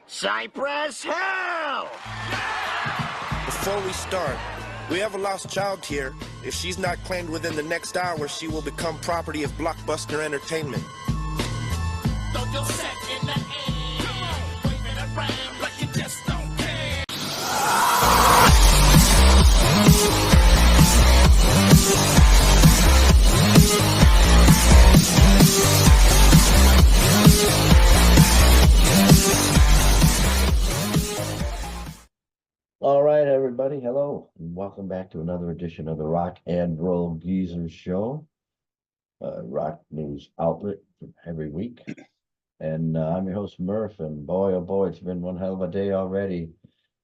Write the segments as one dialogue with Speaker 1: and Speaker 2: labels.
Speaker 1: Cypress Hill!
Speaker 2: Before we start, we have a lost child here. If she's not claimed within the next hour, she will become property of Blockbuster Entertainment.
Speaker 3: Throw your set in the air, wave it around like you just don't care.
Speaker 4: All right, everybody. Hello, and welcome back to another edition of the Rock and Roll Geezer Show, rock news outlet every week. And I'm your host, Murph, and boy, oh boy, it's been one hell of a day already.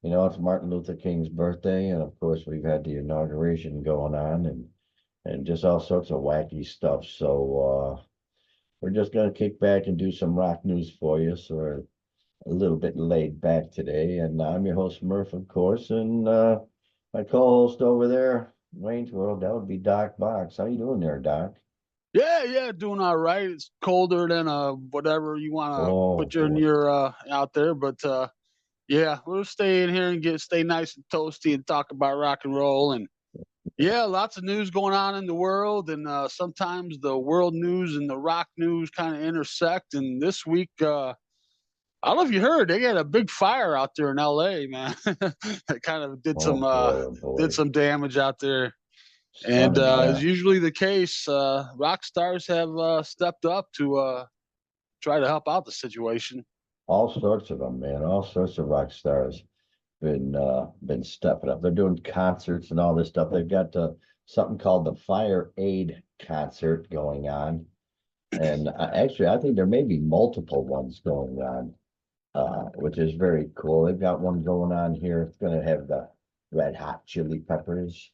Speaker 4: You know, it's Martin Luther King's birthday, and of course, we've had the inauguration going on and just all sorts of wacky stuff. So we're just going to kick back and do some rock news for you. So we're a little bit laid back today, and I'm your host Murph, of course, and my co-host over there, Wayne's World, that would be Doc Box. How you doing there, Doc?
Speaker 5: Yeah, doing all right. It's colder than whatever you want to put in your out there, but yeah, we'll stay in here and stay nice and toasty and talk about rock and roll. And yeah, lots of news going on in the world, and sometimes the world news and the rock news kind of intersect. And this week, I don't know if you heard, they got a big fire out there in LA, man. It kind of did some damage out there. And as usually the case, rock stars have stepped up to try to help out the situation.
Speaker 4: All sorts of them, man. All sorts of rock stars been stepping up. They're doing concerts and all this stuff. They've got something called the Fire Aid concert going on, and actually, I think there may be multiple ones going on. Which is very cool. They've got one going on here. It's going to have the Red Hot Chili Peppers.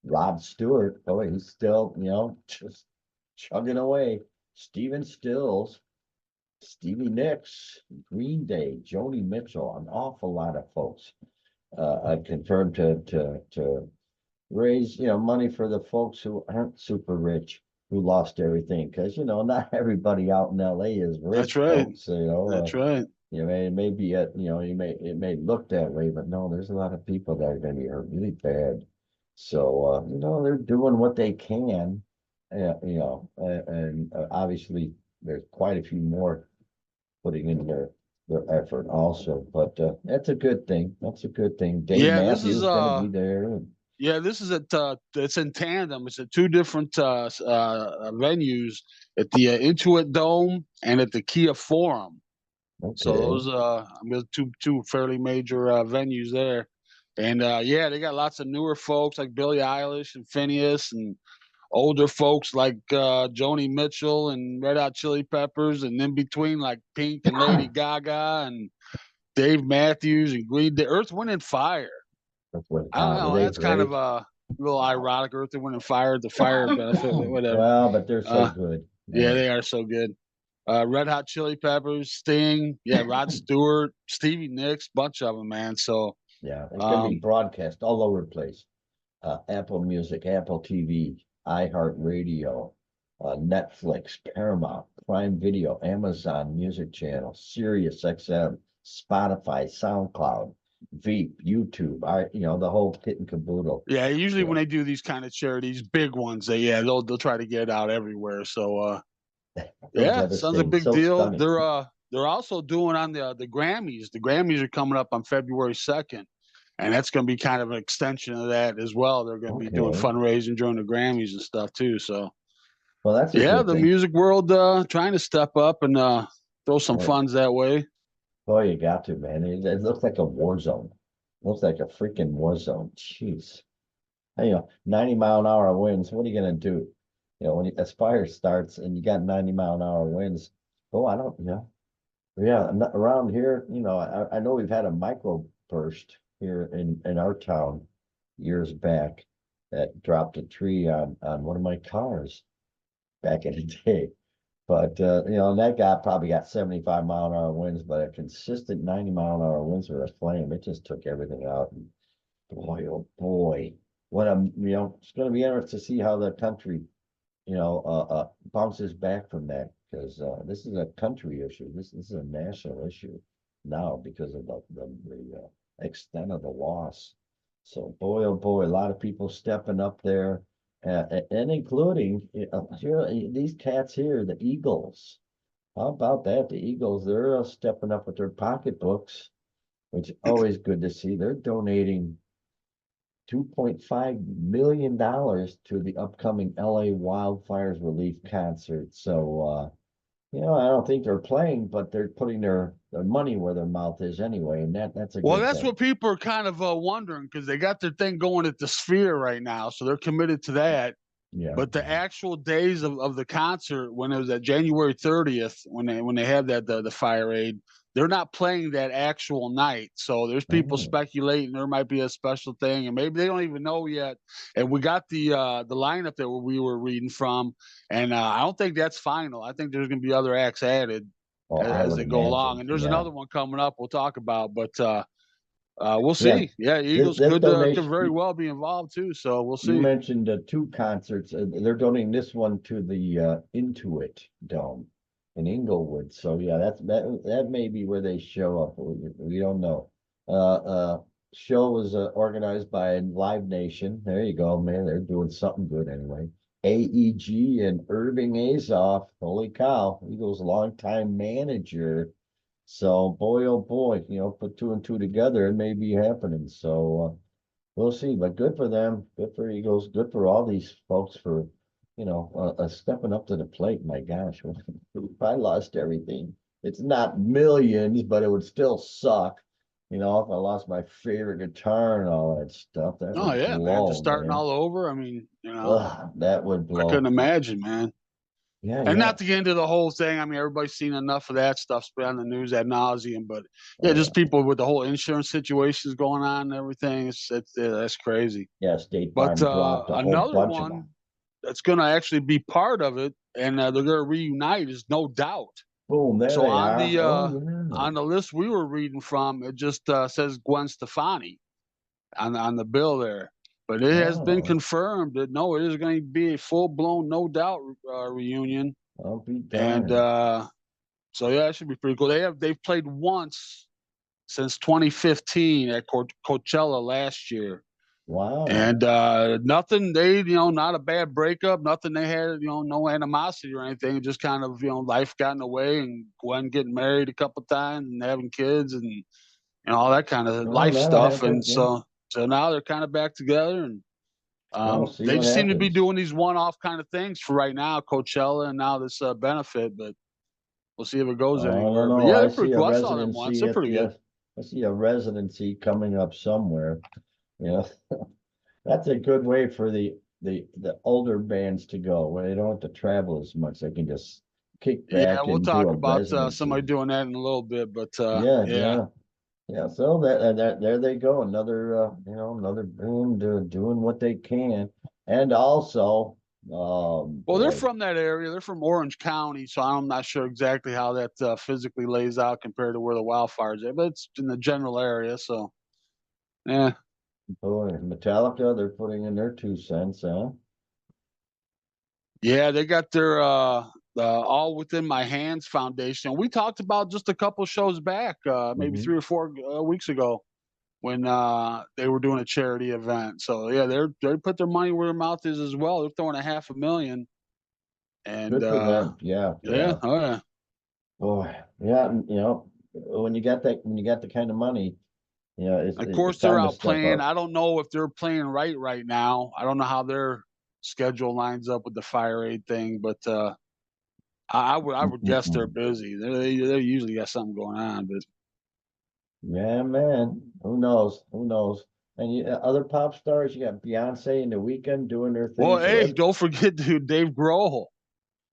Speaker 4: Rod Stewart, boy, he's still, just chugging away. Steven Stills, Stevie Nicks, Green Day, Joni Mitchell, an awful lot of folks confirmed to raise, money for the folks who aren't super rich, who lost everything. Because, not everybody out in LA is rich.
Speaker 5: That's right.
Speaker 4: Folks,
Speaker 5: That's right.
Speaker 4: It may be it may look that way, but no, there's a lot of people that are going to be hurt really bad. So, they're doing what they can, and obviously there's quite a few more putting in their effort also, but that's a good thing. That's a good thing. Dave Matthews is going to be there.
Speaker 5: Yeah, this is it's in tandem. It's at two different venues, at the Intuit Dome and at the Kia Forum. Okay. So those two fairly major venues there. And yeah, they got lots of newer folks like Billie Eilish and Phineas, and older folks like Joni Mitchell and Red Hot Chili Peppers, and in between like Pink and Lady Gaga and Dave Matthews and Green Day. Earth, Wind and Fire. I don't know. That's kind of a little ironic. Earth, Wind and Fire, the fire benefit, whatever.
Speaker 4: Well, but they're so good.
Speaker 5: Yeah, they are so good. Red Hot Chili Peppers, Sting, Rod Stewart, Stevie Nicks, bunch of them, man. So
Speaker 4: yeah, it's gonna be broadcast all over the place. Apple Music, Apple TV, iHeartRadio, Netflix, Paramount, Prime Video, Amazon Music Channel, Sirius XM, Spotify, SoundCloud, Veep, YouTube, the whole kit and caboodle.
Speaker 5: Yeah, usually when they do these kind of charities, big ones, they'll try to get it out everywhere. So yeah, sounds a big deal. Stunning. They're also doing on the Grammys. The Grammys are coming up on February 2nd, and that's going to be kind of an extension of that as well. They're going to be doing fundraising during the Grammys and stuff too. So,
Speaker 4: well, that's
Speaker 5: the music world trying to step up and throw some funds that way.
Speaker 4: Boy, you got to, man. It looks like a war zone. It looks like a freaking war zone. Jeez. 90-mile-an-hour winds. What are you going to do? When Aspire starts and you got 90-mile-an-hour winds, around here, I know we've had a microburst here in our town years back that dropped a tree on one of my cars back in the day. But, that guy probably got 75-mile-an-hour winds, but a consistent 90-mile-an-hour winds were a flame. It just took everything out. And boy, oh boy, it's going to be interesting to see how the country bounces back from that, because this is a country issue. This is a national issue. now because of the extent of the loss. So boy, oh boy, a lot of people stepping up there, and including here, these cats here, the Eagles. How about that? The Eagles, they're stepping up with their pocketbooks, which is always good to see. They're donating $2.5 million to the upcoming LA Wildfires Relief Concert. So, I don't think they're playing, but they're putting their money where their mouth is anyway, and that's a
Speaker 5: Well,
Speaker 4: good
Speaker 5: that's
Speaker 4: thing.
Speaker 5: what people are kind of wondering because they got their thing going at the Sphere right now, so they're committed to that.
Speaker 4: Yeah.
Speaker 5: But the actual days of the concert, when it was at January 30th, when they had the Fire Aid, they're not playing that actual night. So there's people
Speaker 4: Oh.
Speaker 5: speculating there might be a special thing, and maybe they don't even know yet. And we got the lineup that we were reading from, and I don't think that's final. I think there's going to be other acts added
Speaker 4: Oh, I
Speaker 5: as
Speaker 4: would
Speaker 5: they go along.
Speaker 4: imagine.
Speaker 5: And there's
Speaker 4: Yeah.
Speaker 5: another one coming up we'll talk about, but we'll
Speaker 4: Yeah.
Speaker 5: see. Yeah,
Speaker 4: This,
Speaker 5: Eagles
Speaker 4: this
Speaker 5: could
Speaker 4: donation,
Speaker 5: very well be involved too. So we'll
Speaker 4: you
Speaker 5: see.
Speaker 4: mentioned two concerts. They're donating this one to the Intuit Dome in Inglewood. So yeah, that may be where they show up. We don't know. Show was organized by Live Nation. There you go, man. They're doing something good anyway. AEG and Irving Azoff. Holy cow, Eagles' longtime manager. So boy, oh boy, put two and two together, it may be happening. So we'll see. But good for them. Good for Eagles. Good for all these folks for stepping up to the plate. My gosh, if I lost everything, it's not millions, but it would still suck. If I lost my favorite guitar and all that stuff, that
Speaker 5: Oh
Speaker 4: would
Speaker 5: yeah, man,
Speaker 4: blow,
Speaker 5: just starting
Speaker 4: man.
Speaker 5: all over. I mean,
Speaker 4: Ugh, that would
Speaker 5: I couldn't
Speaker 4: blow.
Speaker 5: imagine, man.
Speaker 4: Yeah,
Speaker 5: And
Speaker 4: yeah.
Speaker 5: not to get into the whole thing. I mean, everybody's seen enough of that stuff been on the news ad nauseum. But yeah,
Speaker 4: Oh,
Speaker 5: just
Speaker 4: yeah.
Speaker 5: people with the whole insurance situations going on and everything. That's crazy.
Speaker 4: Yeah, State
Speaker 5: But
Speaker 4: Farm dropped a whole
Speaker 5: another
Speaker 4: bunch of
Speaker 5: one
Speaker 4: them.
Speaker 5: that's going to actually be part of it, and they're going to reunite, is No Doubt.
Speaker 4: Boom, there
Speaker 5: So
Speaker 4: they are. Oh, yeah.
Speaker 5: on the list we were reading from, it just says Gwen Stefani on the bill there. But it has been
Speaker 4: Oh,
Speaker 5: confirmed that no, it is going to be a full blown No Doubt reunion.
Speaker 4: I'll be
Speaker 5: And
Speaker 4: darned.
Speaker 5: so yeah, it should be pretty cool. They've played once since 2015 at Coachella last year,
Speaker 4: Wow.
Speaker 5: and nothing. Not a bad breakup. Nothing. They had no animosity or anything. Just kind of life got in the way, and Gwen getting married a couple times and having kids and all that kind of
Speaker 4: Oh,
Speaker 5: life
Speaker 4: that'll
Speaker 5: stuff.
Speaker 4: happen.
Speaker 5: And
Speaker 4: Yeah.
Speaker 5: so now they're kind of back together, and
Speaker 4: I'll see
Speaker 5: they
Speaker 4: what
Speaker 5: just seem to be
Speaker 4: happens.
Speaker 5: doing these one-off kind of things for right now, Coachella, and now this benefit. But we'll see if it goes
Speaker 4: I don't
Speaker 5: anywhere. But
Speaker 4: know.
Speaker 5: yeah,
Speaker 4: I
Speaker 5: they're
Speaker 4: see
Speaker 5: pretty
Speaker 4: a
Speaker 5: cool. I saw them once.
Speaker 4: residency
Speaker 5: They're
Speaker 4: at
Speaker 5: pretty good.
Speaker 4: I see a residency coming up somewhere. Yeah. That's a good way for the older bands to go where they don't have to travel as much. They can just kick
Speaker 5: Yeah,
Speaker 4: back
Speaker 5: we'll
Speaker 4: and do
Speaker 5: talk
Speaker 4: a
Speaker 5: about
Speaker 4: residency.
Speaker 5: somebody doing that in a little bit. But
Speaker 4: Yeah,
Speaker 5: yeah.
Speaker 4: yeah. So that there they go. Another another band doing what they can. And also,
Speaker 5: Well, they're
Speaker 4: boy,
Speaker 5: from that area. They're from Orange County, so I'm not sure exactly how that physically lays out compared to where the wildfires are, but it's in the general area. So, yeah.
Speaker 4: boy, Metallica, they're putting in their 2 cents, huh?
Speaker 5: Yeah, they got their All Within My Hands Foundation. We talked about just a couple shows back, maybe
Speaker 4: Mhm.
Speaker 5: 3 or 4 weeks ago, when they were doing a charity event. So yeah, they put their money where their mouth is as well. They're throwing $500,000, and
Speaker 4: Good for them. Yeah,
Speaker 5: yeah,
Speaker 4: yeah.
Speaker 5: oh yeah.
Speaker 4: Boy, yeah, and, when you got the kind of money,
Speaker 5: Of
Speaker 4: it's
Speaker 5: course, they're
Speaker 4: time to
Speaker 5: out
Speaker 4: step
Speaker 5: playing.
Speaker 4: up.
Speaker 5: I don't know if they're playing right now. I don't know how their schedule lines up with the Fire Aid thing, but I would guess they're
Speaker 4: Mm-mm.
Speaker 5: busy. They usually got something going on, but
Speaker 4: Yeah, man. Who knows? Who knows? And other pop stars, you got Beyonce and The Weeknd doing their
Speaker 5: well,
Speaker 4: thing. So
Speaker 5: hey, don't forget, dude, Dave Grohl.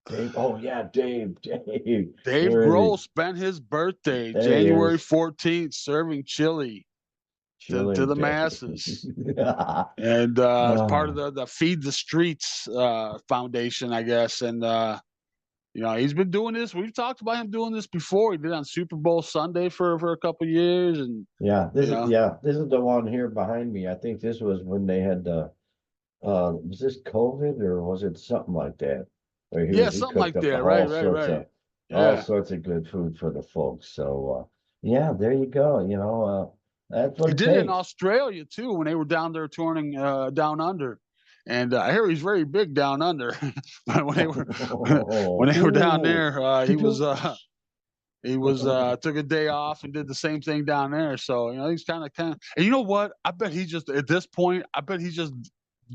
Speaker 4: Dave. Oh yeah, Dave. Dave.
Speaker 5: Dave
Speaker 4: Where is he?
Speaker 5: Grohl spent his birthday,
Speaker 4: There he
Speaker 5: January
Speaker 4: is.
Speaker 5: 14th, serving chili to
Speaker 4: Chilling
Speaker 5: the
Speaker 4: Dave.
Speaker 5: masses. And as part of
Speaker 4: Oh,
Speaker 5: the Feed the Streets Foundation, I guess. And he's been doing this. We've talked about him doing this before. He did it on Super Bowl Sunday for a couple years, and
Speaker 4: yeah.
Speaker 5: you know,
Speaker 4: This is the one here behind me. I think this was when they had was this COVID or was it something like that? Where
Speaker 5: yeah,
Speaker 4: he
Speaker 5: something
Speaker 4: cooked
Speaker 5: like
Speaker 4: up
Speaker 5: that.
Speaker 4: all
Speaker 5: Right,
Speaker 4: sorts
Speaker 5: right.
Speaker 4: of
Speaker 5: Yeah.
Speaker 4: good food for the folks. So Yeah, there you go. That's what
Speaker 5: He
Speaker 4: it
Speaker 5: did it in
Speaker 4: takes.
Speaker 5: Australia too when they were down there touring down under. And I hear he's very big down under. But when they were down
Speaker 4: Ooh.
Speaker 5: there, he was took a day off and did the same thing down there. So he's kind of. And you know what? I bet he's just at this point. I bet he's just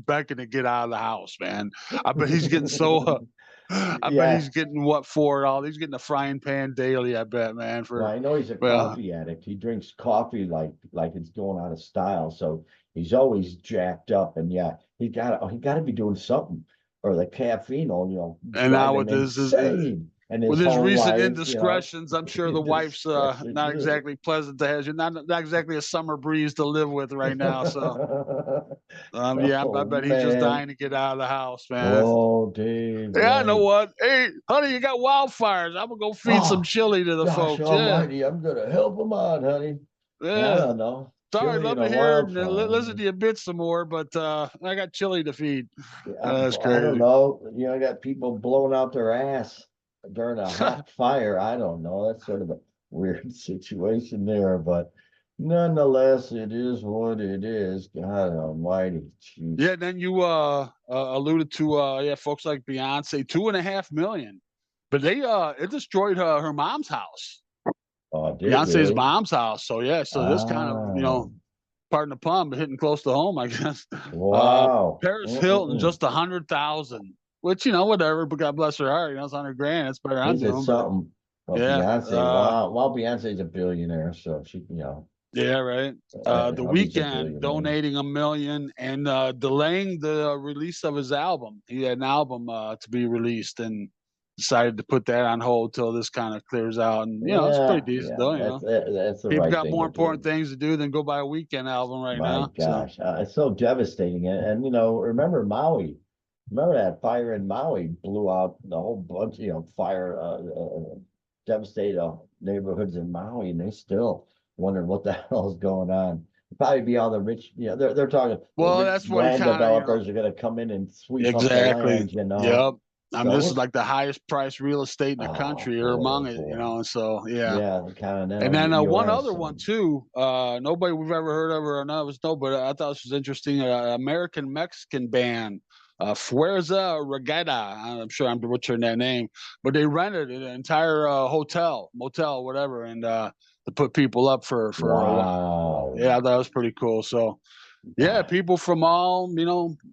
Speaker 5: begging to get out of the house, man. I bet he's getting so. I bet
Speaker 4: Yeah.
Speaker 5: he's getting what for it all. He's getting a frying pan daily. I bet, man.
Speaker 4: Well,
Speaker 5: For
Speaker 4: I know he's a
Speaker 5: well,
Speaker 4: coffee addict. He drinks coffee like it's going out of style. So he's always jacked up. And yeah, he gotta be doing something. Or the caffeine will,
Speaker 5: and now
Speaker 4: drive him
Speaker 5: with
Speaker 4: insane. And
Speaker 5: with
Speaker 4: his
Speaker 5: his
Speaker 4: home
Speaker 5: recent
Speaker 4: life,
Speaker 5: indiscretions, I'm sure the wife's not
Speaker 4: indiscretions.
Speaker 5: exactly pleasant to have. You're not exactly a summer breeze to live with right now. So yeah, I
Speaker 4: Oh
Speaker 5: bet he's just
Speaker 4: man.
Speaker 5: dying to get out of the house, man.
Speaker 4: Oh, Dave,
Speaker 5: Yeah, I know
Speaker 4: man.
Speaker 5: what. Hey, honey, you got wildfires. I'm gonna go feed some
Speaker 4: Oh,
Speaker 5: chili to the
Speaker 4: gosh
Speaker 5: folks. Yeah,
Speaker 4: almighty, I'm gonna help him out, honey. I
Speaker 5: yeah.
Speaker 4: don't know.
Speaker 5: Sorry,
Speaker 4: Chili
Speaker 5: love
Speaker 4: and a
Speaker 5: to hear and listen
Speaker 4: wildfire.
Speaker 5: to you a bit some more, but I got chili to feed.
Speaker 4: Yeah,
Speaker 5: That's
Speaker 4: I don't
Speaker 5: crazy.
Speaker 4: know. I got people blowing out their ass during a hot fire. I don't know. That's sort of a weird situation there, but nonetheless, it is what it is. God almighty. Jeez.
Speaker 5: Yeah, then you alluded to yeah, folks like Beyonce, 2.5 million. But it destroyed her mom's house.
Speaker 4: Oh, did it
Speaker 5: Beyonce's
Speaker 4: really?
Speaker 5: mom's house. So yeah, so this kind of,
Speaker 4: Ah,
Speaker 5: pardon the pun, but hitting close to home, I guess.
Speaker 4: wow.
Speaker 5: Paris Hilton,
Speaker 4: Mm-mm-mm.
Speaker 5: just 100,000, which, whatever, but God bless her heart, it's 100 grand. It's better I'm
Speaker 4: Is it
Speaker 5: doing, but
Speaker 4: something? Well,
Speaker 5: yeah,
Speaker 4: Beyonce, wow. Well, Beyonce's a billionaire, so she,
Speaker 5: yeah, right. The
Speaker 4: hubby's a
Speaker 5: Weekend
Speaker 4: billionaire.
Speaker 5: donating 1 million and delaying the release of his album. He had an album to be released and decided to put that on hold till this kind of clears out. And it's
Speaker 4: Yeah,
Speaker 5: pretty decent
Speaker 4: yeah,
Speaker 5: though.
Speaker 4: that's the
Speaker 5: People
Speaker 4: right
Speaker 5: got
Speaker 4: thing
Speaker 5: more
Speaker 4: to
Speaker 5: important
Speaker 4: do.
Speaker 5: things to do than go buy a Weekend album right
Speaker 4: My
Speaker 5: now. So
Speaker 4: gosh, it's so devastating. And remember Maui? Remember that fire in Maui blew out the whole bunch, fire devastated neighborhoods in Maui, and they still wondering what the hell is going on. Probably be all the rich, they're talking the
Speaker 5: well,
Speaker 4: rich
Speaker 5: that's what he
Speaker 4: land
Speaker 5: kind of
Speaker 4: developers are going to come in and sweep up the
Speaker 5: exactly.
Speaker 4: land.
Speaker 5: Yep. I mean,
Speaker 4: So
Speaker 5: this is
Speaker 4: we're,
Speaker 5: like the highest priced real estate in the
Speaker 4: oh
Speaker 5: country or
Speaker 4: boy, oh
Speaker 5: among it,
Speaker 4: boy.
Speaker 5: and so yeah.
Speaker 4: Yeah, the
Speaker 5: And
Speaker 4: continental
Speaker 5: then one
Speaker 4: US.
Speaker 5: other one too. Nobody we've ever heard of her, or none of us know, but I thought this was interesting. American Mexican band, Fuerza Regada. I'm sure I'm butchering that name, but they rented an entire hotel, motel, whatever, and to put people up for a while.
Speaker 4: Wow.
Speaker 5: Yeah, that was pretty cool. So yeah, people from all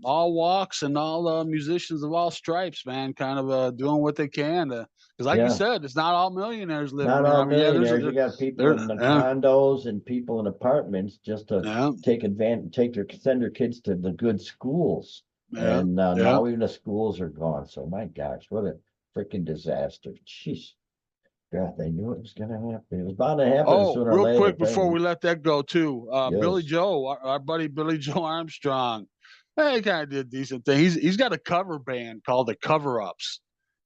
Speaker 5: all walks and all musicians of all stripes, man, kind of doing what they can to. Because, like you
Speaker 4: Yeah.
Speaker 5: said, it's not all millionaires living
Speaker 4: Not
Speaker 5: there. I
Speaker 4: all
Speaker 5: mean, yeah,
Speaker 4: millionaires. You got people
Speaker 5: there,
Speaker 4: in the
Speaker 5: yeah,
Speaker 4: condos and people in apartments just to
Speaker 5: yeah,
Speaker 4: send their kids to the good schools.
Speaker 5: yeah,
Speaker 4: And
Speaker 5: yeah.
Speaker 4: now even the schools are gone. So my gosh, what a freaking disaster. Jeez. God, they knew it was gonna happen. It was bound to happen
Speaker 5: Oh,
Speaker 4: sooner or
Speaker 5: real
Speaker 4: later,
Speaker 5: quick before
Speaker 4: apparently.
Speaker 5: we let that go, too, Billy
Speaker 4: Yes.
Speaker 5: Joe, our buddy Billy Joe Armstrong, he kind of did a decent thing. He's got a cover band called the Cover Ups.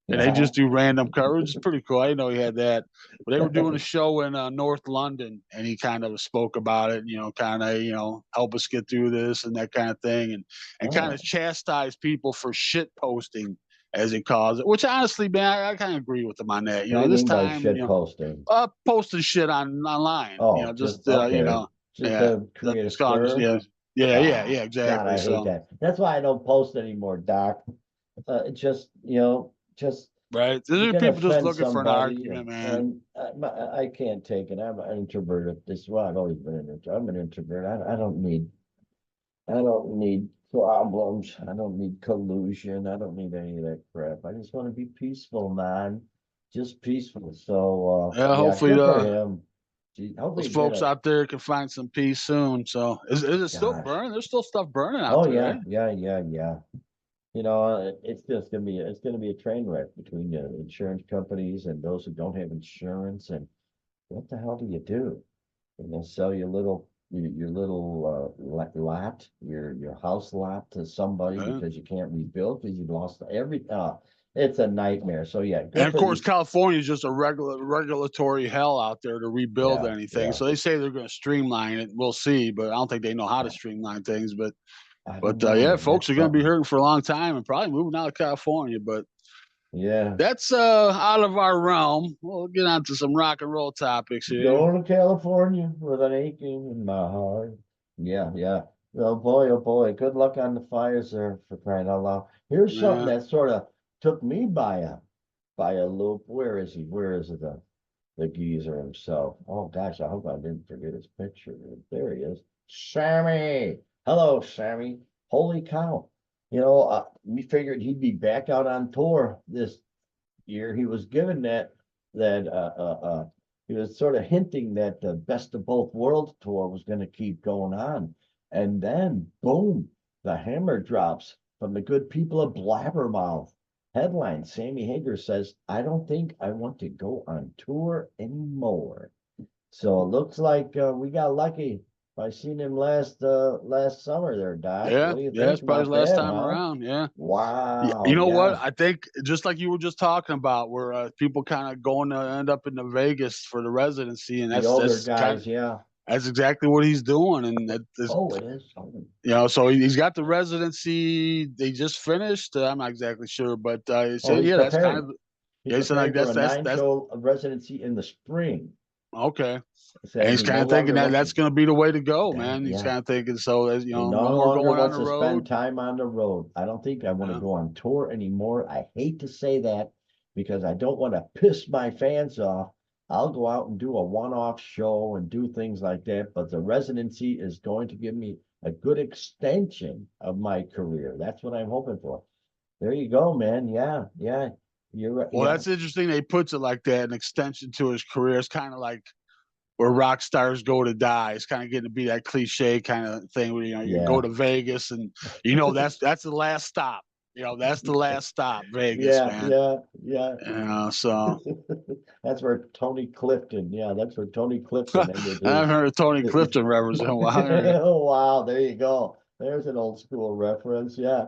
Speaker 5: And they
Speaker 4: Yeah.
Speaker 5: just do random covers. It's pretty cool. I didn't know he had that. But they were doing a show in North London, and he kind of spoke about it. Kind of help us get through this and that kind of thing, and kind of
Speaker 4: Oh,
Speaker 5: chastise people for shit posting, as he calls it. Which honestly, man, I kind of agree with him on that.
Speaker 4: what do you
Speaker 5: This
Speaker 4: mean by
Speaker 5: time,
Speaker 4: shit posting?
Speaker 5: posting shit online.
Speaker 4: Oh, just
Speaker 5: Just
Speaker 4: okay. Just
Speaker 5: yeah,
Speaker 4: to create a
Speaker 5: that's gone.
Speaker 4: stir.
Speaker 5: Yeah, yeah, yeah,
Speaker 4: Ah,
Speaker 5: yeah,
Speaker 4: God,
Speaker 5: exactly.
Speaker 4: I hate
Speaker 5: So
Speaker 4: that. That's why I don't post anymore, Doc. Just
Speaker 5: right, these
Speaker 4: you
Speaker 5: are
Speaker 4: can
Speaker 5: people just
Speaker 4: offend
Speaker 5: looking for an
Speaker 4: somebody,
Speaker 5: argument, man.
Speaker 4: and I can't take it. I'm an introvert. This is why I've always been an introvert. I'm an introvert. I don't need problems. I don't need collusion. I don't need any of that crap. I just want to be peaceful, man. Just peaceful. So
Speaker 5: Yeah,
Speaker 4: yeah,
Speaker 5: hopefully
Speaker 4: good for him.
Speaker 5: those
Speaker 4: Hopefully he did
Speaker 5: folks
Speaker 4: it.
Speaker 5: out there can find some peace soon. So is it still
Speaker 4: Gosh.
Speaker 5: burning? There's still stuff burning out
Speaker 4: Oh
Speaker 5: there,
Speaker 4: yeah,
Speaker 5: right?
Speaker 4: yeah, yeah, yeah. It's just gonna be a train wreck between the insurance companies and those who don't have insurance. And what the hell do you do? And they'll sell your little lot, your house lot to somebody
Speaker 5: Yeah.
Speaker 4: because you can't rebuild because you've lost every. It's a nightmare. So yeah,
Speaker 5: And
Speaker 4: good
Speaker 5: of
Speaker 4: for
Speaker 5: course,
Speaker 4: these.
Speaker 5: California is just a regulatory hell out there to rebuild
Speaker 4: Yeah,
Speaker 5: anything.
Speaker 4: yeah.
Speaker 5: So they say they're going to streamline it. We'll see, but I don't think they know how to streamline things.
Speaker 4: I
Speaker 5: But
Speaker 4: don't know,
Speaker 5: yeah,
Speaker 4: man.
Speaker 5: folks
Speaker 4: That's
Speaker 5: are going to be
Speaker 4: something.
Speaker 5: hurting for a long time and probably moving out of California. But
Speaker 4: Yeah.
Speaker 5: That's out of our realm. We'll get on to some rock and roll topics here.
Speaker 4: Going to California with an aching in my heart. Yeah, yeah. Oh boy, oh boy. Good luck on the fires there for crying out loud. Here's something
Speaker 5: Yeah.
Speaker 4: that sort of took me by a loop. Where is he? Where is it? The geezer himself. Oh gosh, I hope I didn't forget his picture. There he is. Sammy. Hello, Sammy. Holy cow. You know, we figured he'd be back out on tour this year. He was given that he was sort of hinting that the Best of Both Worlds tour was going to keep going on. And then boom, the hammer drops from the good people of Blabbermouth. Headline: Sammy Hagar says, I don't think I want to go on tour anymore. So it looks like we got lucky by seeing him last summer there, Doc.
Speaker 5: Yeah,
Speaker 4: What do you
Speaker 5: yeah,
Speaker 4: think
Speaker 5: it's probably his
Speaker 4: about
Speaker 5: last
Speaker 4: that,
Speaker 5: time
Speaker 4: huh?
Speaker 5: around. Yeah.
Speaker 4: Wow.
Speaker 5: You know
Speaker 4: yeah.
Speaker 5: what? I think just like you were just talking about, where people kind of going to end up in the Vegas for the residency, and
Speaker 4: The
Speaker 5: that's
Speaker 4: older
Speaker 5: that's kind of
Speaker 4: guys, yeah.
Speaker 5: that's exactly what he's doing, and that is,
Speaker 4: Oh, it is. Oh,
Speaker 5: you know, so he's got the residency. They just finished. I'm not exactly sure, but he
Speaker 4: oh,
Speaker 5: said,
Speaker 4: he's
Speaker 5: yeah, that's kind
Speaker 4: preparing.
Speaker 5: of
Speaker 4: He's
Speaker 5: yeah. He said like
Speaker 4: preparing for a
Speaker 5: that's
Speaker 4: 9-show residency in the spring.
Speaker 5: okay. And
Speaker 4: Says
Speaker 5: he's
Speaker 4: he
Speaker 5: kind
Speaker 4: no
Speaker 5: of thinking
Speaker 4: longer
Speaker 5: that
Speaker 4: wants
Speaker 5: that's
Speaker 4: to.
Speaker 5: going to be the way to go,
Speaker 4: That,
Speaker 5: man. He's
Speaker 4: yeah.
Speaker 5: kind of thinking so, as you
Speaker 4: He
Speaker 5: know,
Speaker 4: no
Speaker 5: no more
Speaker 4: longer
Speaker 5: going on
Speaker 4: wants
Speaker 5: the
Speaker 4: to
Speaker 5: road.
Speaker 4: spend time on the road. I don't think I want to
Speaker 5: Yeah.
Speaker 4: go on tour anymore. I hate to say that because I don't want to piss my fans off. I'll go out and do a one-off show and do things like that, but the residency is going to give me a good extension of my career. That's what I'm hoping for. There you go, man. Yeah, yeah. You're right.
Speaker 5: Well,
Speaker 4: Yeah,
Speaker 5: that's interesting. They puts it like that, an extension to his career. It's kind of like where rock stars go to die. It's kind of getting to be that cliche kind of thing where you go
Speaker 4: yeah.
Speaker 5: to Vegas and that's the last stop. That's the last stop, Vegas,
Speaker 4: Yeah,
Speaker 5: man.
Speaker 4: yeah, yeah.
Speaker 5: So
Speaker 4: That's where Tony Clifton. Yeah, that's where Tony Clifton
Speaker 5: I
Speaker 4: ended
Speaker 5: haven't
Speaker 4: his.
Speaker 5: heard of Tony Clifton reference in a while.
Speaker 4: Oh wow, there you go. There's an old school reference. Yeah,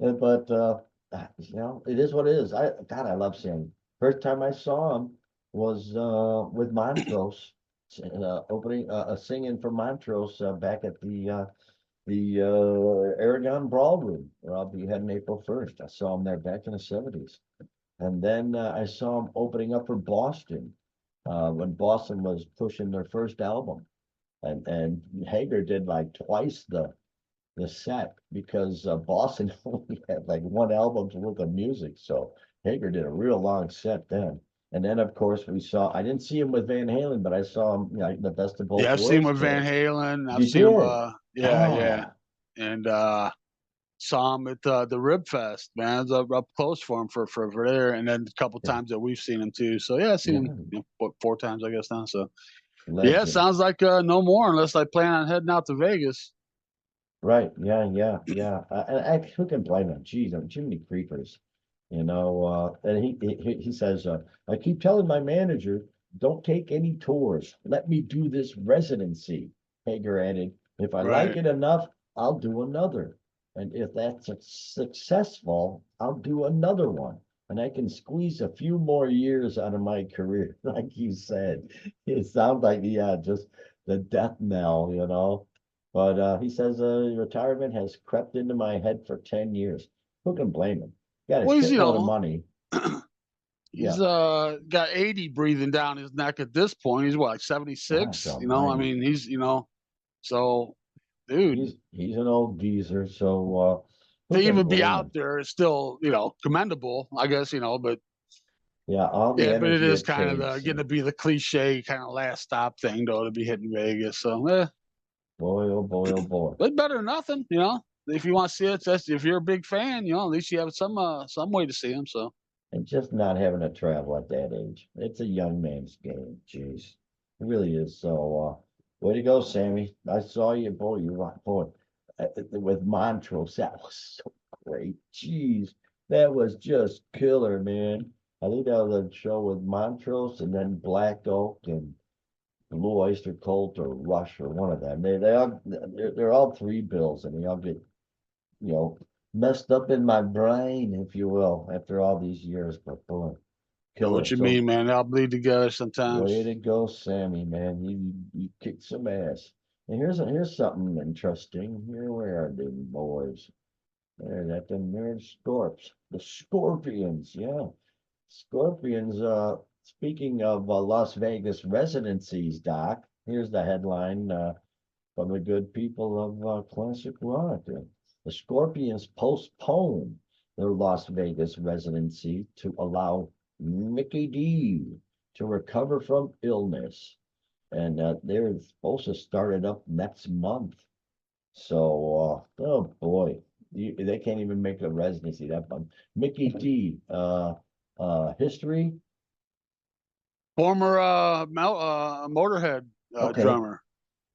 Speaker 4: but it is what it is. I love singing. First time I saw him was with Montrose, opening singing for Montrose back at the Aragon Ballroom, where I'll be heading April 1st. I saw him there back in the 70s. And then I saw him opening up for Boston when Boston was pushing their first album. And Hager did like twice the set because Boston only had like one album's worth of music. So Hager did a real long set then. And then, of course, I didn't see him with Van Halen, but I saw him, the Best of
Speaker 5: Yeah,
Speaker 4: Both
Speaker 5: I've seen him
Speaker 4: Worlds
Speaker 5: with Van
Speaker 4: tour.
Speaker 5: Halen. I've
Speaker 4: You
Speaker 5: seen him
Speaker 4: did?
Speaker 5: yeah.
Speaker 4: Ah,
Speaker 5: And saw him at the Rib Fest, man. I was up close for him for there, and then a couple
Speaker 4: yeah,
Speaker 5: times that we've seen him too. So yeah, I've seen him
Speaker 4: yeah,
Speaker 5: what, 4 times I guess now. So yeah,
Speaker 4: legend.
Speaker 5: sounds like no more unless I plan on heading out to Vegas.
Speaker 4: Right. Yeah. Yeah. Yeah. And who can blame him? Geez, Jiminy Creepers. And he says, I keep telling my manager, don't take any tours. Let me do this residency. Hager added, if I like
Speaker 5: Right.
Speaker 4: it enough, I'll do another. And if that's successful, I'll do another one. And I can squeeze a few more years out of my career, like you said. It sounds like, yeah, just the death knell. But he says retirement has crept into my head for 10 years. Who can blame him? Got a
Speaker 5: Well, he's
Speaker 4: shitload of money.
Speaker 5: he's
Speaker 4: Yeah.
Speaker 5: got 80 breathing down his neck at this point. He's what, like
Speaker 4: Gosh
Speaker 5: 76? I
Speaker 4: almighty.
Speaker 5: mean, he's so dude.
Speaker 4: He's an old geezer. So
Speaker 5: To
Speaker 4: who can
Speaker 5: even be
Speaker 4: blame
Speaker 5: out
Speaker 4: him?
Speaker 5: there is still, commendable, I guess, but
Speaker 4: Yeah, all the
Speaker 5: yeah, but it
Speaker 4: energy
Speaker 5: is
Speaker 4: it
Speaker 5: kind of
Speaker 4: takes.
Speaker 5: going to be the cliche kind of last stop thing, though, to be hitting Vegas. So,
Speaker 4: Boy, oh boy, oh boy.
Speaker 5: but better than nothing. If you want to see it, if you're a big fan, at least you have some way to see him. So,
Speaker 4: And just not having to travel at that age. It's a young man's game. Jeez. It really is. So way to go, Sammy. I saw you, boy. You rock, boy. With Montrose, that was so great. Jeez. That was just killer, man. I think that was a show with Montrose and then Black Oak and Blue Oyster Cult or Rush or one of them. They're all three bills and they all get, you know, messed up in my brain, if you will, after all these years. But boy,
Speaker 5: know
Speaker 4: killer.
Speaker 5: what you
Speaker 4: So
Speaker 5: mean, man. They'll bleed together
Speaker 4: way
Speaker 5: sometimes.
Speaker 4: to go, Sammy, man. You kicked some ass. And here's something interesting. Here, where are they, boys? There's the Scorps. The Scorpions, yeah. Scorpions, speaking of Las Vegas residencies, Doc, here's the headline from the good people of Classic Rock. The Scorpions postpone their Las Vegas residency to allow Mickey D to recover from illness. And they're supposed to start it up next month. So, oh boy, they can't even make a residency that fun. Mickey D, history.
Speaker 5: Former Motorhead
Speaker 4: Okay.
Speaker 5: drummer.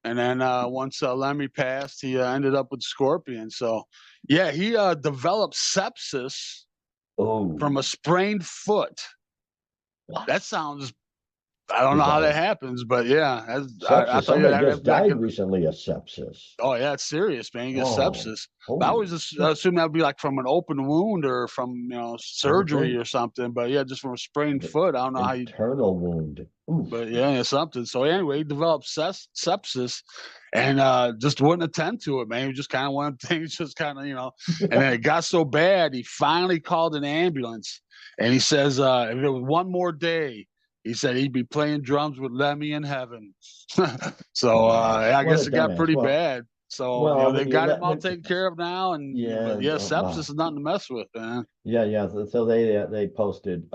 Speaker 5: And then once Lemmy passed, he ended up with Scorpion. So, yeah, he developed sepsis
Speaker 4: Oh,
Speaker 5: from a sprained foot.
Speaker 4: what?
Speaker 5: That sounds, I don't know how that happens, but yeah, I
Speaker 4: Sepsis.
Speaker 5: thought
Speaker 4: Somebody
Speaker 5: that
Speaker 4: just died recently of sepsis.
Speaker 5: oh, yeah, it's serious, man. You get
Speaker 4: Oh,
Speaker 5: sepsis. But I
Speaker 4: holy
Speaker 5: always assume that would be like from an open wound or from, surgery
Speaker 4: think.
Speaker 5: or something. But yeah, just from a sprained foot. I don't know how you,
Speaker 4: internal wound. Oof.
Speaker 5: but yeah, something. So anyway, he developed sepsis and just wouldn't attend to it, man. He was just kind of one of the things, just kind of, and then it got so bad, he finally called an ambulance. And he says, if it was one more day, he said he'd be playing drums with Lemmy in heaven. So I
Speaker 4: What
Speaker 5: guess
Speaker 4: a
Speaker 5: it got
Speaker 4: dumbass.
Speaker 5: pretty
Speaker 4: Well,
Speaker 5: bad. So
Speaker 4: well,
Speaker 5: they
Speaker 4: when you
Speaker 5: got
Speaker 4: let
Speaker 5: him all
Speaker 4: me-
Speaker 5: taken care of now, and
Speaker 4: Yeah,
Speaker 5: but yeah,
Speaker 4: wow.
Speaker 5: sepsis is nothing to mess with, man.
Speaker 4: Yeah. So they posted,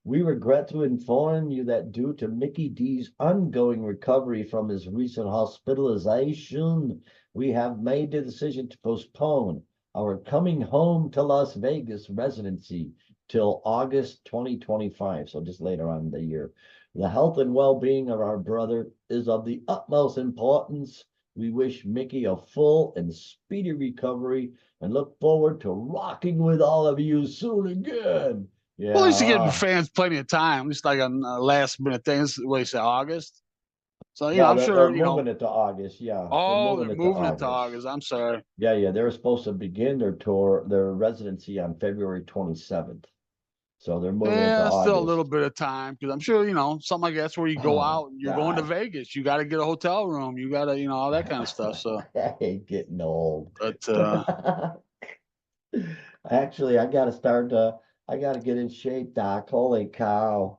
Speaker 4: we regret to inform you that due to Mickey D's ongoing recovery from his recent hospitalization, we have made the decision to postpone our coming home to Las Vegas residency till August 2025. So just later on in the year. The health and well-being of our brother is of the utmost importance. We wish Mickey a full and speedy recovery and look forward to rocking with all of you soon again. Yeah.
Speaker 5: Well, at least you give the fans plenty of time. Just like a last minute thing. This is what you say, August. So
Speaker 4: well,
Speaker 5: I'm
Speaker 4: they're
Speaker 5: sure
Speaker 4: moving it to August. Yeah.
Speaker 5: Oh, they're moving
Speaker 4: to
Speaker 5: it to August. I'm sorry.
Speaker 4: Yeah. They were supposed to begin their tour, their residency on February 27th. So they're moving it to
Speaker 5: Yeah,
Speaker 4: August.
Speaker 5: still a little bit of time because I'm sure something like that's where you go
Speaker 4: Oh,
Speaker 5: out. You're going to
Speaker 4: God.
Speaker 5: Vegas. You got to get a hotel room. You got to all that kind of stuff. So,
Speaker 4: I hate getting old.
Speaker 5: but
Speaker 4: Actually, I gotta I gotta get in shape, Doc. Holy cow.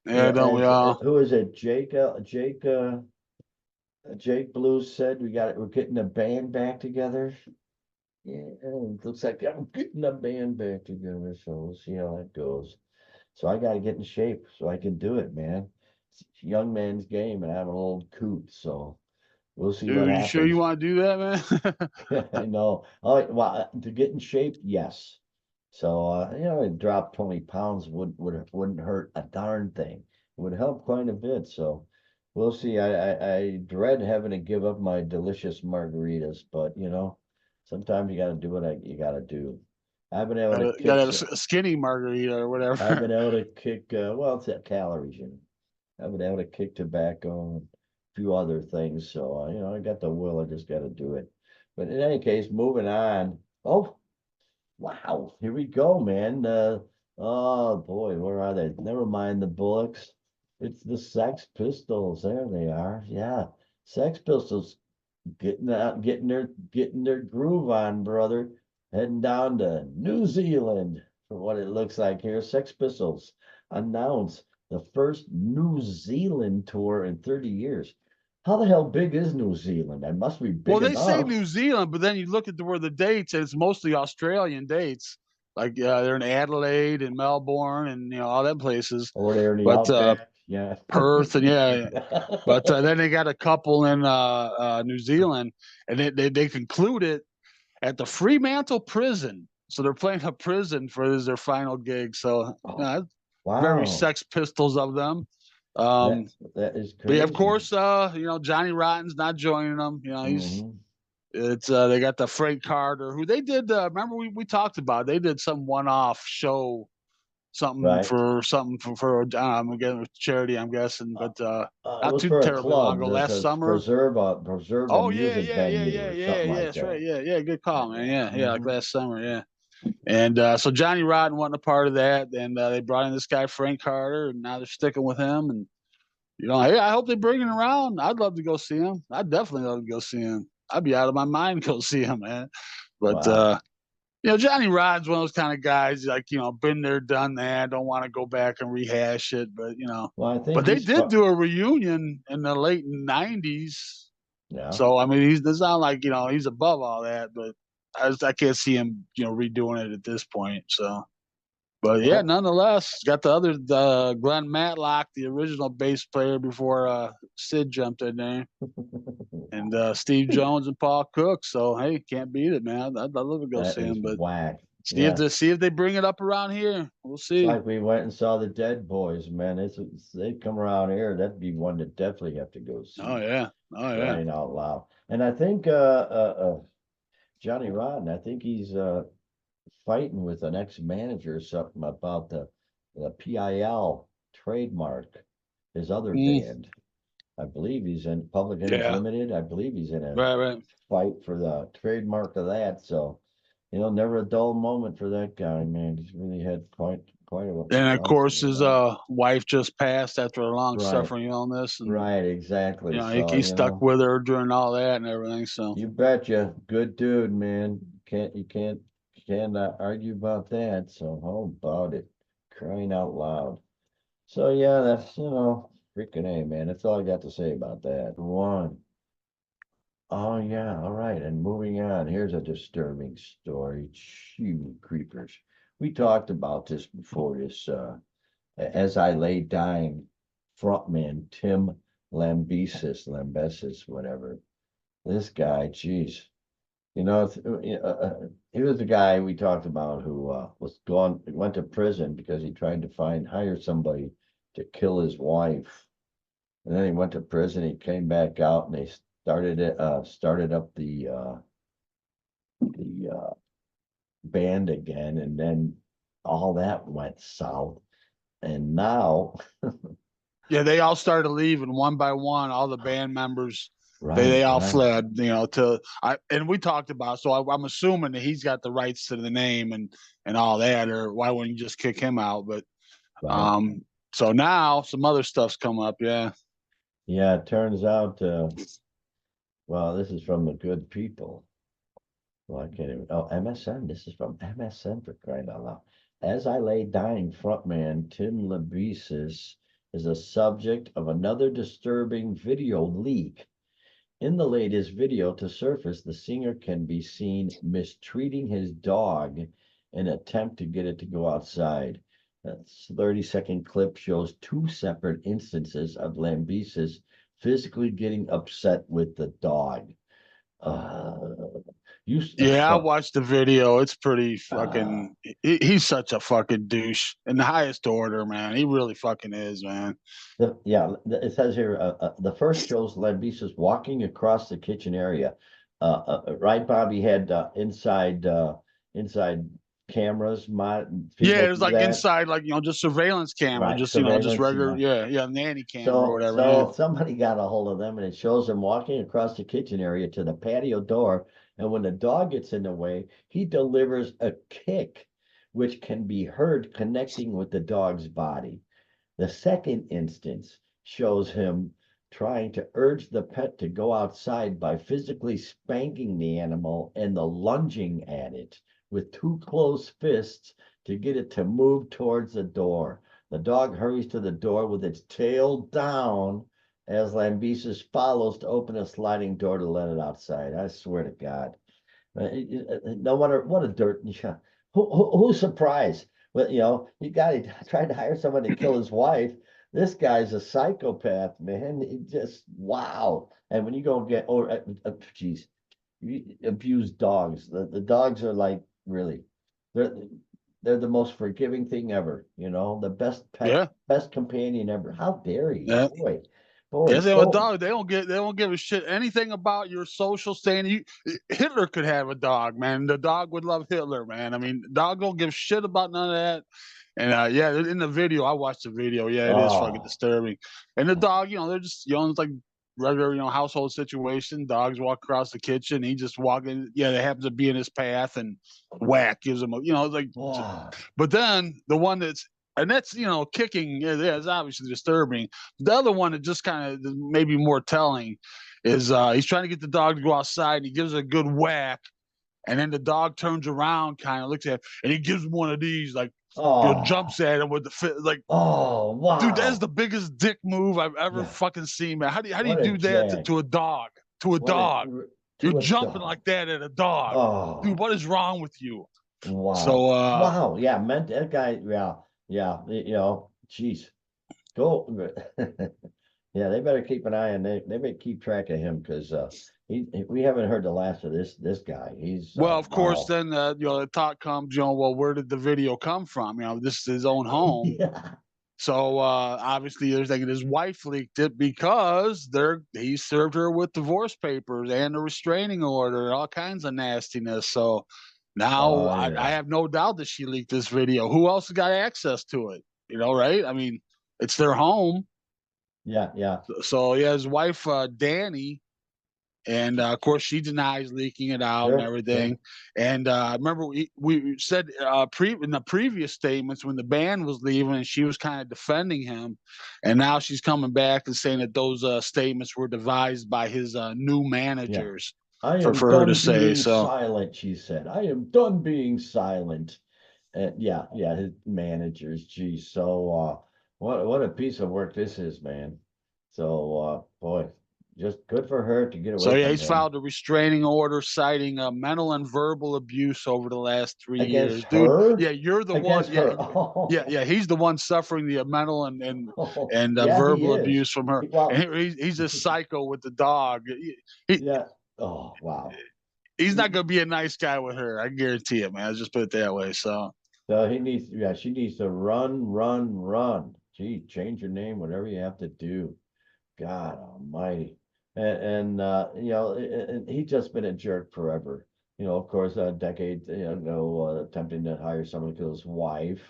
Speaker 5: yeah, don't we all?
Speaker 4: Who is it? Jake Blues said we're getting a band back together. Yeah, it looks like I'm getting a band back together, so we'll see how that goes. So I gotta get in shape so I can do it, man. It's a young man's game, and I'm an old coot, so we'll see what
Speaker 5: Dude, you
Speaker 4: happens.
Speaker 5: sure you want to do that, man?
Speaker 4: I know. Oh, well, to get in shape, yes. So drop 20 pounds wouldn't hurt a darn thing. It would help quite a bit. So we'll see. I dread having to give up my delicious margaritas, but sometimes you got to do what you got to do. I've been able to
Speaker 5: You got to have a skinny margarita or whatever.
Speaker 4: I've been able to kick. Well, it's that calories, I've been able to kick tobacco and a few other things. So I got the will. I just got to do it. But in any case, moving on. Oh. Wow, here we go, man. Oh boy, where are they? Never mind the Bullocks. It's the Sex Pistols. There they are. Yeah. Sex Pistols getting their groove on, brother. Heading down to New Zealand for what it looks like here. Sex Pistols announced the first New Zealand tour in 30 years. How the hell big is New Zealand? It must be big.
Speaker 5: Well, they
Speaker 4: enough.
Speaker 5: say New Zealand, but then you look at where the dates, and it's mostly Australian dates. Like they're in Adelaide and Melbourne and all that places.
Speaker 4: Or they're in the Outback. Yeah.
Speaker 5: Perth and yeah. But then they got a couple in New Zealand, and they concluded at the Fremantle prison. So they're playing a prison for their final gig. So
Speaker 4: wow.
Speaker 5: Very Sex Pistols of them.
Speaker 4: That is crazy.
Speaker 5: But yeah, of course, Johnny Rotten's not joining them. He's it's they got the Frank Carter, who they did. Remember we talked about, they did some one-off show, something for again charity, I'm guessing, but not too terribly long ago, last summer.
Speaker 4: Preserve a music venue.
Speaker 5: Yeah, that's right. Yeah, good call, man. Yeah, like last summer, yeah. And so Johnny Rotten wasn't a part of that, and they brought in this guy Frank Carter, and now they're sticking with him. And hey, I hope they bring him around. I'd love to go see him. I'd definitely love to go see him. I'd be out of my mind to go see him, man. But Johnny Rod's one of those kind of guys, like, been there, done that, don't want to go back and rehash it. But,
Speaker 4: Well, I think
Speaker 5: but they did do a reunion in the late 90s.
Speaker 4: Yeah.
Speaker 5: So, I mean, it's not like, he's above all that, but I can't see him, redoing it at this point. So, but yeah, nonetheless, got the Glenn Matlock, the original bass player before Sid jumped in there, and Steve Jones and Paul Cook. So hey, can't beat it, man. I'd love to go see him, but
Speaker 4: whack.
Speaker 5: see if they bring it up around here. We'll see.
Speaker 4: It's like we went and saw the Dead Boys, man. They come around here. That'd be one to definitely have to go see.
Speaker 5: Oh yeah,
Speaker 4: Crying out loud. And I think Johnny Rotten, I think he's fighting with an ex-manager or something about the PIL trademark, his other band. I believe he's in Public Image Limited. I believe he's in a fight for the trademark of that. So, never a dull moment for that guy, man. He's really had quite a.
Speaker 5: And of course, his wife just passed after a long suffering illness. And,
Speaker 4: right, exactly.
Speaker 5: He stuck with her during all that and everything. So
Speaker 4: you betcha, good dude, man. You can't argue about that. So how about it? Crying out loud. So yeah, that's freaking A, man. That's all I got to say about that. One. Oh yeah, all right. And moving on, here's a disturbing story. Chew creepers. We talked about this before. This As I Lay Dying frontman Tim Lambesis, whatever. This guy, geez. He was the guy we talked about who went to prison because he tried to hire somebody to kill his wife. And then he went to prison, he came back out, and they started up the band again, and then all that went south. And now
Speaker 5: they all started leaving one by one, all the band members. They all fled, and we talked about, so I'm assuming that he's got the rights to the name and all that, or why wouldn't you just kick him out? But so now some other stuff's come up. Yeah,
Speaker 4: it turns out well, this is from the good people. Well, I can't even. MSN. This is from MSN, for crying out loud. As I Lay Dying frontman Tim Lambesis is a subject of another disturbing video leak. In the latest video to surface, the singer can be seen mistreating his dog in an attempt to get it to go outside. This 30-second clip shows two separate instances of Lambesis physically getting upset with the dog.
Speaker 5: I watched the video. It's pretty fucking. He's such a fucking douche in the highest order, man. He really fucking is, man.
Speaker 4: It says here the first shows Lambesis walking across the kitchen area. Right, Bob? He had inside cameras.
Speaker 5: It was like inside, like just surveillance camera, just just regular, nanny camera or whatever.
Speaker 4: So somebody got a hold of them, and it shows him walking across the kitchen area to the patio door. And when the dog gets in the way, he delivers a kick, which can be heard connecting with the dog's body. The second instance shows him trying to urge the pet to go outside by physically spanking the animal and the lunging at it with two closed fists to get it to move towards the door. The dog hurries to the door with its tail down as Lambesis follows to open a sliding door to let it outside. I swear to God. No wonder, what a dirt. Who's surprised? Well, you tried to hire someone to kill his wife. This guy's a psychopath, man. He just, wow. And when you go get, abused dogs. The dogs are like, really, they're the most forgiving thing ever. The best pet, best companion ever. How dare you?
Speaker 5: Yeah.
Speaker 4: Boy,
Speaker 5: they have a dog. They don't give a shit anything about your social standing. Hitler could have a dog, man. The dog would love Hitler, man. I mean, dog don't give shit about none of that. And in the video, I watched the video. Yeah, it is fucking disturbing. And the dog, they're just, it's like regular, household situation. Dogs walk across the kitchen. He just walking. Yeah, they happen to be in his path, and whack gives him like. But then the one that's kicking is obviously disturbing. The other one that just kind of maybe more telling is he's trying to get the dog to go outside, and he gives it a good whack, And then the dog turns around, kind of looks at him, and he gives him one of these, like,
Speaker 4: Oh,
Speaker 5: jumps at him with the fit. Like,
Speaker 4: oh, wow.
Speaker 5: dude, that's the biggest dick move I've ever fucking seen, man. How do you
Speaker 4: What a
Speaker 5: do that
Speaker 4: jag.
Speaker 5: to a dog? To a
Speaker 4: What a-
Speaker 5: dog.
Speaker 4: to
Speaker 5: You're
Speaker 4: a
Speaker 5: jumping
Speaker 4: dog.
Speaker 5: like that at a dog.
Speaker 4: Oh,
Speaker 5: Dude, what is wrong with you?
Speaker 4: wow.
Speaker 5: So,
Speaker 4: wow. Yeah, meant that guy. Yeah. You know, jeez. Go. Yeah, they better keep an eye on. They better keep track of him because we haven't heard the last of this guy. He's
Speaker 5: well, of course,
Speaker 4: wow.
Speaker 5: then you know, the thought comes, you know, well, where did the video come from? You know, this is his own home.
Speaker 4: Yeah.
Speaker 5: So obviously, they're thinking his wife leaked it because he served her with divorce papers and a restraining order and all kinds of nastiness. So now I have no doubt that she leaked this video. Who else got access to it? You know, right? I mean, it's their home.
Speaker 4: Yeah.
Speaker 5: So yeah, his wife Danny, and of course she denies leaking it out and everything. And I remember we said in the previous statements when the band was leaving and she was kind of defending him, and now she's coming back and saying that those statements were devised by his new managers.
Speaker 4: I am
Speaker 5: for
Speaker 4: done
Speaker 5: her to say
Speaker 4: being
Speaker 5: so.
Speaker 4: silent, she said. I am done being silent. Yeah, his managers. Geez, so what a piece of work this is, man. So boy, just good for her to get away.
Speaker 5: So yeah,
Speaker 4: from
Speaker 5: he's
Speaker 4: him.
Speaker 5: filed a restraining order citing mental and verbal abuse over the last 3 years.
Speaker 4: Her?
Speaker 5: Dude, yeah, you're the
Speaker 4: Against
Speaker 5: one.
Speaker 4: her. Oh.
Speaker 5: Yeah, he's the one suffering the mental and
Speaker 4: Yeah,
Speaker 5: verbal abuse from her.
Speaker 4: Well,
Speaker 5: and he's a psycho with the dog.
Speaker 4: Yeah. Oh, wow.
Speaker 5: He's not gonna be a nice guy with her. I guarantee it, man. I'll just put it that way. So
Speaker 4: he needs. Yeah, she needs to run. Gee, change your name, whatever you have to do. God Almighty. And you know, and he's just been a jerk forever. You know, of course, a decade ago, attempting to hire someone to kill his wife.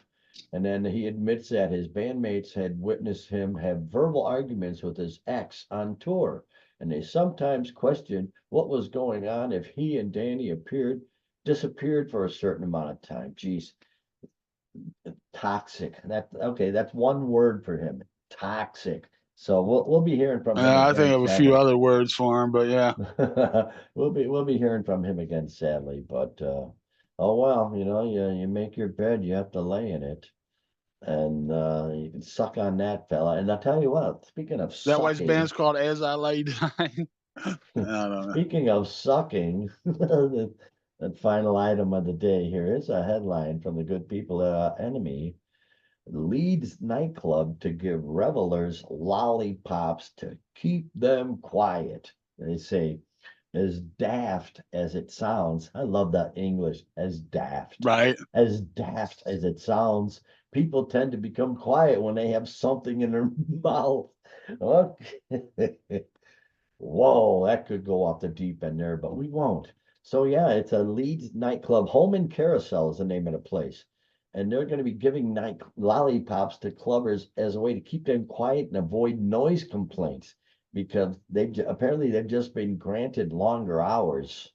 Speaker 4: And then he admits that his bandmates had witnessed him have verbal arguments with his ex on tour. And they sometimes questioned what was going on if he and Danny disappeared for a certain amount of time. Geez, toxic. That's one word for him. Toxic. So we'll be hearing from him.
Speaker 5: I think I have a few other words for him, but yeah.
Speaker 4: we'll be hearing from him again, sadly. But oh well, you know, you make your bed, you have to lay in it. And you can suck on that, fella. And I'll tell you what, speaking of sucking.
Speaker 5: That why his band's called As I Lay Dying.
Speaker 4: Speaking of sucking, the final item of the day here is a headline from the good people at Enemy. Leads nightclub to give revelers lollipops to keep them quiet. They say, as daft as it sounds, I love that English, as daft.
Speaker 5: Right.
Speaker 4: As daft as it sounds, people tend to become quiet when they have something in their mouth. Okay. Whoa, that could go off the deep end there, but we won't. So yeah, it's a Leeds nightclub. Home and Carousel is the name of the place. And they're going to be giving lollipops to clubbers as a way to keep them quiet and avoid noise complaints, because apparently they've just been granted longer hours.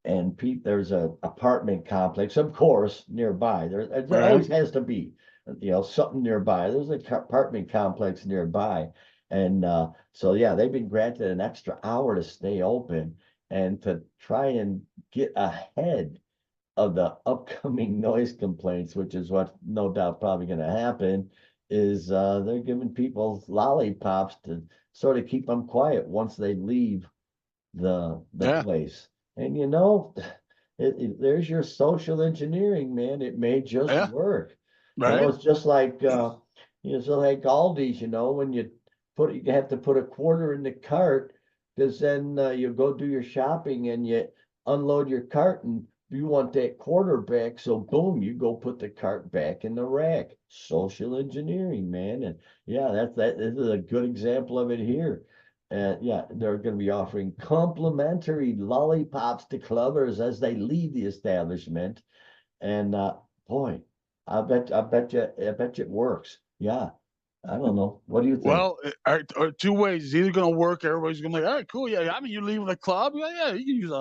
Speaker 4: And there's a apartment complex, of course, nearby. There always has to be, you know, something nearby. There's an apartment complex nearby. And so, yeah, they've been granted an extra hour to stay open and to try and get ahead of the upcoming noise complaints, which is what no doubt probably going to happen, is they're giving people lollipops to sort of keep them quiet once they leave the place. And you know, there's your social engineering, man. It may just work.
Speaker 5: Right.
Speaker 4: You know, it's just like so like Aldi's, you know, when you have to put a quarter in the cart, because then you go do your shopping and you unload your cart and you want that quarter back, so boom, you go put the cart back in the rack. Social engineering, man. And yeah, this is a good example of it here. Yeah, they're going to be offering complimentary lollipops to clubbers as they leave the establishment. And boy, I bet you it works. Yeah. I don't know. What do you think?
Speaker 5: Well, two ways. It's either going to work. Everybody's going to be like, all right, cool. Yeah. I mean, you're leaving the club. Yeah. You can use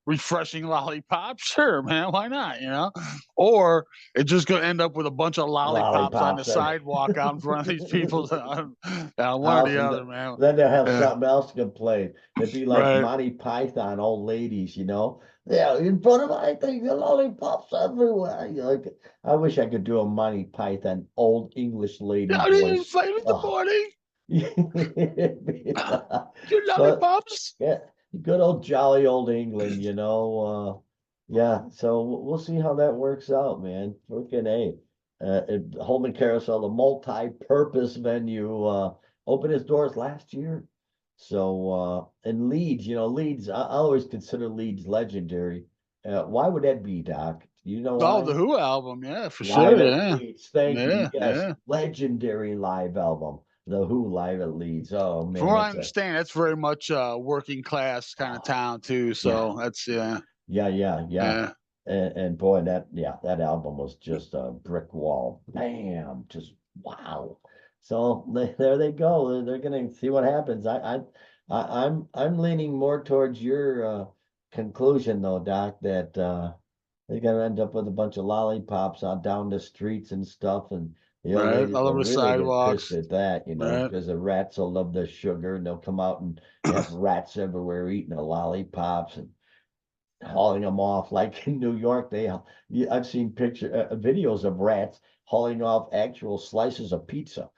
Speaker 5: refreshing lollipop, sure, man, why not? Or it's just gonna end up with a bunch of lollipops on the
Speaker 4: Lollipops.
Speaker 5: sidewalk out in front of these people. One or the other, man.
Speaker 4: Then they'll have
Speaker 5: Yeah.
Speaker 4: something else to complain. It'd be like
Speaker 5: Right.
Speaker 4: Monty Python, old ladies, Yeah, in front of my thing, the lollipops everywhere. Like, I wish I could do a Monty Python old English lady
Speaker 5: How do you
Speaker 4: voice.
Speaker 5: fight in the
Speaker 4: Oh.
Speaker 5: morning? Your
Speaker 4: But
Speaker 5: lollipops?
Speaker 4: yeah, good old jolly old England, yeah, so we'll see how that works out, man. Freaking A. Holman Carousel, the multi-purpose venue, opened its doors last year. So, and Leeds, Leeds, I always consider Leeds legendary. Why would that be, Doc? Do you know
Speaker 5: Oh,
Speaker 4: why?
Speaker 5: the Who album, yeah, for
Speaker 4: Live
Speaker 5: sure,
Speaker 4: at
Speaker 5: yeah.
Speaker 4: Leeds. Thank you.
Speaker 5: Yeah,
Speaker 4: Yes,
Speaker 5: yeah.
Speaker 4: legendary live album. The Who Live at Leeds. Oh
Speaker 5: From
Speaker 4: man,
Speaker 5: what I understand, that's very much working class kind of town too.
Speaker 4: yeah,
Speaker 5: So that's
Speaker 4: yeah.
Speaker 5: yeah.
Speaker 4: And boy, that album was just a brick wall. Bam, just wow. So there they go. They're gonna see what happens. I'm leaning more towards your conclusion though, Doc, that they're gonna end up with a bunch of lollipops on down the streets and stuff, and the old
Speaker 5: Right,
Speaker 4: ladies
Speaker 5: all
Speaker 4: will
Speaker 5: over the
Speaker 4: really get pissed
Speaker 5: sidewalks.
Speaker 4: at that,
Speaker 5: Right.
Speaker 4: because the rats will love the sugar and they'll come out and have rats everywhere eating the lollipops and hauling them off. Like in New York, I've seen videos of rats hauling off actual slices of pizza,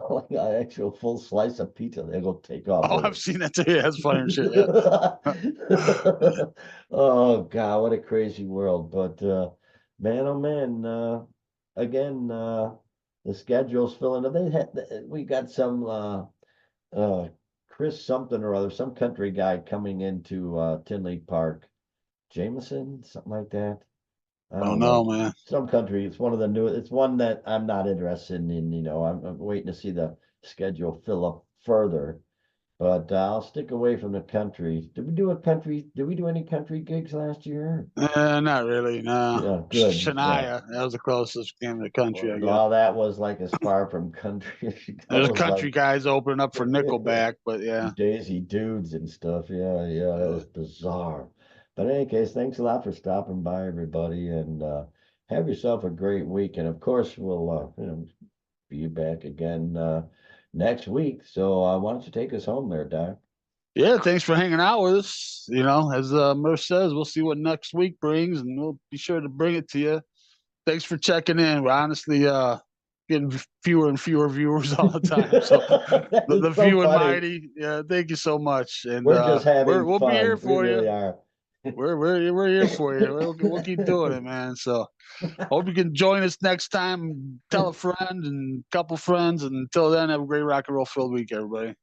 Speaker 4: like an actual full slice of pizza. They go take off
Speaker 5: Oh,
Speaker 4: with
Speaker 5: I've
Speaker 4: it.
Speaker 5: seen that too. Yeah, that's funny and shit. Yeah.
Speaker 4: Oh God, what a crazy world. But man, oh man, again, the schedule's filling up. We got some Chris something or other, some country guy coming into Tinley Park. Jameson, something like that. I
Speaker 5: Oh
Speaker 4: don't
Speaker 5: no,
Speaker 4: know.
Speaker 5: man.
Speaker 4: Some country. It's one of the new. It's one that I'm not interested in. I'm waiting to see the schedule fill up further. But I'll stick away from the country. Did we do a country? Did we do any country gigs last year?
Speaker 5: Not really. No.
Speaker 4: Yeah, good. Yeah.
Speaker 5: Shania, that was the closest game in the country, I guess.
Speaker 4: Well, that was like as far from country. That
Speaker 5: There's
Speaker 4: was
Speaker 5: country
Speaker 4: like
Speaker 5: guys opening up for Nickelback, but yeah.
Speaker 4: Daisy Dudes and stuff. Yeah, that was bizarre. But in any case, thanks a lot for stopping by, everybody, and have yourself a great week. And of course, we'll be back again next week. So why don't you take us home there, Doc?
Speaker 5: Yeah, thanks for hanging out with us. As Murph says, we'll see what next week brings, and we'll be sure to bring it to you. Thanks for checking in. We're honestly getting fewer and fewer viewers all the time. So the
Speaker 4: so
Speaker 5: few and
Speaker 4: funny.
Speaker 5: mighty, yeah, thank you so much. And
Speaker 4: We're just having
Speaker 5: we'll
Speaker 4: fun.
Speaker 5: be here for
Speaker 4: we really
Speaker 5: you.
Speaker 4: are.
Speaker 5: We're here for you. We'll keep doing it, man. So hope you can join us next time. Tell a friend and a couple friends. And until then, have a great rock and roll filled week, everybody.